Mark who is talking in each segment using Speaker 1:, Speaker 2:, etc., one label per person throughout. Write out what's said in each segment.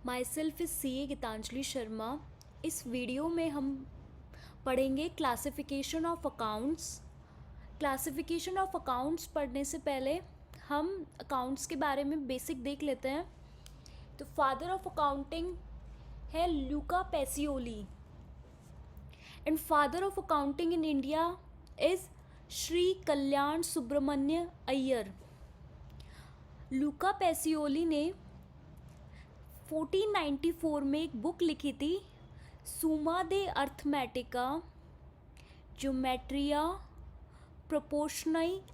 Speaker 1: My self is CA Geetanjali Sharma. इस video में हम पढ़ेंगे classification of accounts. Classification of accounts पढ़ने से पहले हम अकाउंट्स के बारे में बेसिक देख लेते हैं। तो फादर ऑफ अकाउंटिंग है Luca Pacioli and father of accounting in India is Shri Kalyan Subramanya Iyer. Luca Pacioli ने 1494 में एक बुक लिखी थी, सुमा दे अर्थमेटिका ज्योमेट्रिया प्रोपोर्शनैलिटी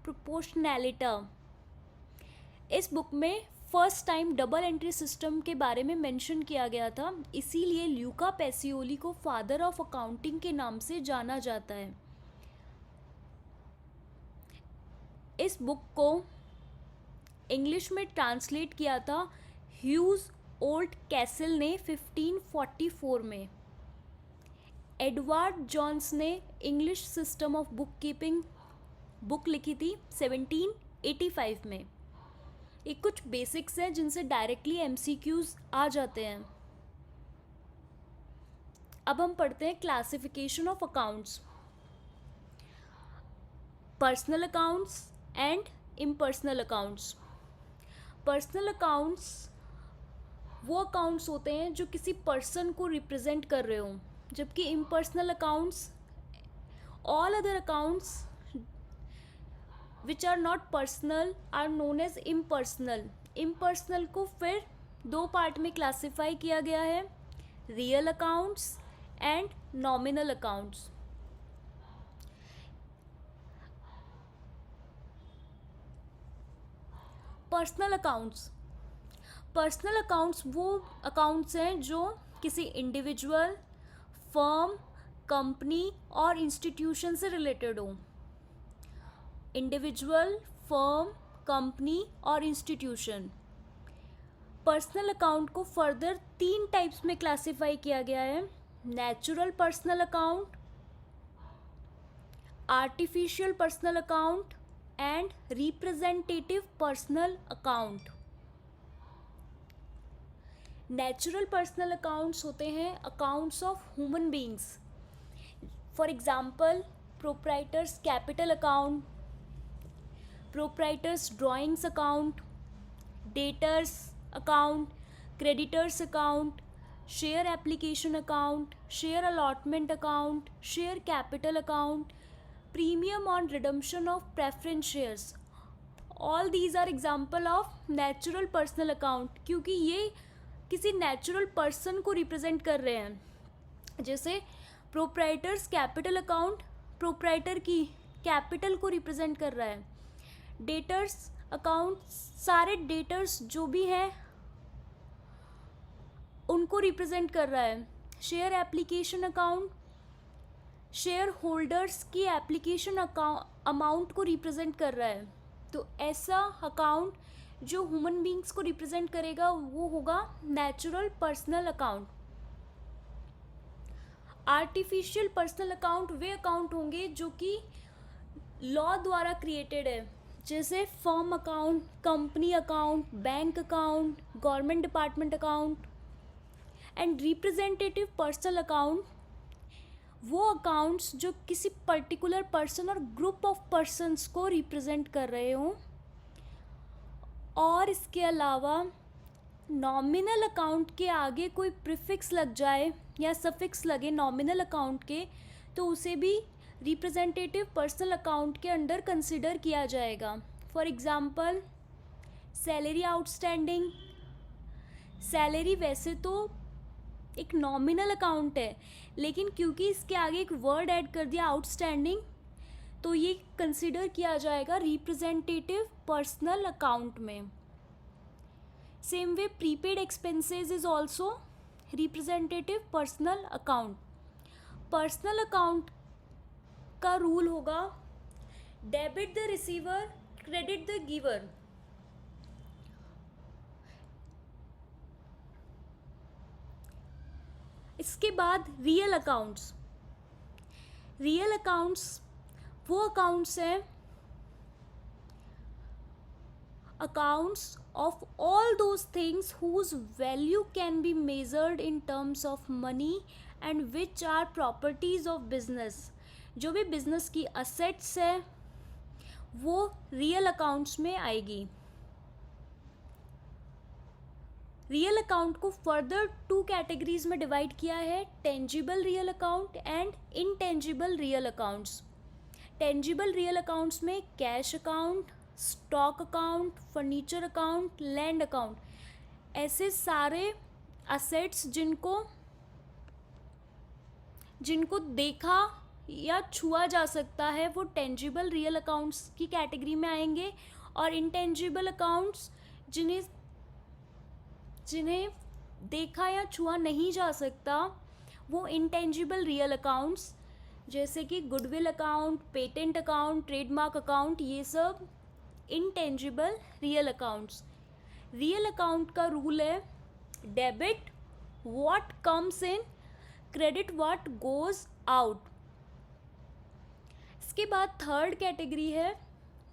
Speaker 1: प्रोपोर्शनैलिटा। इस बुक में first time double entry system के बारे में मेंशन किया गया था, इसीलिए ल्यूका पैसियोली को फादर ऑफ अकाउंटिंग के नाम से जाना जाता है। इस बुक को इंग्लिश में ट्रांसलेट किया था ह्यूज ओल्ड कैसल ने 1544 में। एडवर्ड जॉन्स ने English system of book keeping book लिखी थी 1785 में। ये कुछ बेसिक्स हैं जिनसे डायरेक्टली MCQs आ जाते हैं। अब हम पढ़ते हैं classification of accounts. Personal accounts and impersonal accounts. Personal accounts वो अकाउंट्स होते हैं जो किसी पर्सन को रिप्रेजेंट कर रहे हों, जबकि impersonal accounts all other accounts which are not personal are known as impersonal. Impersonal को फिर दो पार्ट में क्लासिफाई किया गया है, real accounts and nominal accounts. Personal accounts वो अकाउंट्स हैं जो किसी इंडिविजुअल, फर्म, कंपनी और इंस्टीट्यूशन से रिलेटेड हो। इंडिविजुअल, फर्म, कंपनी और इंस्टीट्यूशन। पर्सनल अकाउंट को फर्दर 3 टाइप्स में क्लासिफाई किया गया है, natural personal account, artificial personal account and representative personal account. Natural personal accounts होते हैं accounts of human beings. For example proprietor's capital account, proprietor's drawings account, debtors account, creditors account, share application account, share allotment account, share capital account, premium on redemption of preference shares. All these are example of natural personal account, क्योंकि ये किसी natural person को represent कर रहे हैं। जैसे proprietors capital account proprietor की capital को रिप्रेजेंट कर रहा है। डेटर्स अकाउंट सारे डेटर्स जो भी हैं उनको रिप्रेजेंट कर रहा है। Share application account share holders की एप्लीकेशन अमाउंट को रिप्रेजेंट कर रहा है। तो ऐसा अकाउंट जो ह्यूमन बींग्स को रिप्रेजेंट करेगा वो होगा natural personal account. Artificial personal account वे अकाउंट होंगे जो कि लॉ द्वारा क्रिएटेड है, जैसे firm account, company account, bank account, government department account. And representative personal account वो अकाउंट्स जो किसी पर्टिकुलर पर्सन और ग्रुप ऑफ पर्सन्स को रिप्रेजेंट कर रहे हों। और इसके अलावा नॉमिनल अकाउंट के आगे कोई प्रीफिक्स लग जाए या सफिक्स लगे नॉमिनल अकाउंट के, तो उसे भी रिप्रेजेंटेटिव पर्सनल अकाउंट के अंडर कंसिडर किया जाएगा। For example salary outstanding. Salary वैसे तो एक नॉमिनल अकाउंट है, लेकिन क्योंकि इसके आगे एक वर्ड ऐड कर दिया आउटस्टैंडिंग, तो ये कंसिडर किया जाएगा रिप्रेजेंटेटिव पर्सनल अकाउंट में। Same way prepaid expenses is also representative personal account. Personal account का रूल होगा debit the receiver, credit the giver. इसके बाद रियल अकाउंट्स। रियल अकाउंट्स वो अकाउंट्स हैं accounts of all those things whose value can be measured in terms of money and which are properties of business. जो भी business की assets है वो real accounts में आएगी. रियल अकाउंट को फर्दर 2 कैटेगरीज में डिवाइड किया है, tangible real account and intangible real accounts. Tangible real accounts में cash account, stock account, furniture account, land account, ऐसे सारे असेट्स जिनको देखा या छुआ जा सकता है वो टेंजिबल रियल अकाउंट्स की कैटेगरी में आएंगे. और इनटेंजिबल अकाउंट्स जिन्हें देखा या छुआ नहीं जा सकता वो इनटेंजिबल रियल अकाउंट्स, जैसे कि goodwill account, patent account, trademark account, ये सब intangible real accounts. Real account का रूल है debit what comes in, credit what goes out. इसके बाद थर्ड कैटेगरी है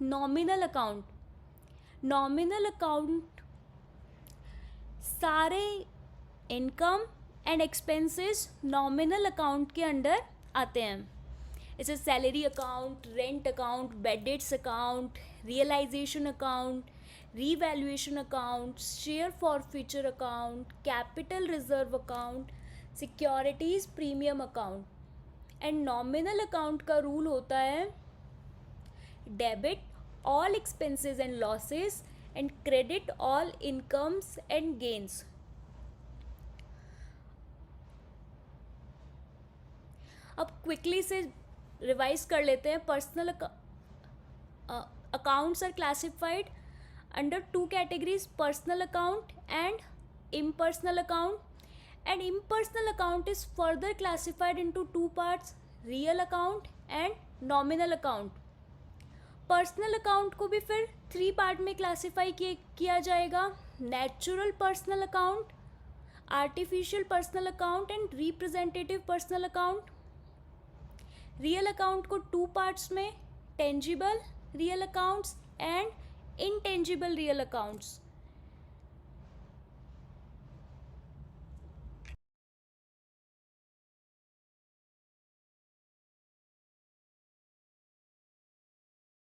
Speaker 1: नॉमिनल अकाउंट. नॉमिनल अकाउंट सारे income and expenses nominal account के under आते हैं. जैसे salary account, rent account, bad debts account, realisation account, revaluation account, share forfeiture account, capital reserve account, securities premium account. And nominal account का rule होता है debit all expenses and losses and credit all incomes and gains. अब quickly से revise कर लेते हैं. Personal accounts are classified under 2 categories, personal account and impersonal account. And impersonal account is further classified into 2 parts, real account and nominal account. Personal account को भी फिर 3 part में classify किया जाएगा, natural personal account, artificial personal account and representative personal account. Real account को 2 parts में, tangible real accounts and intangible real accounts.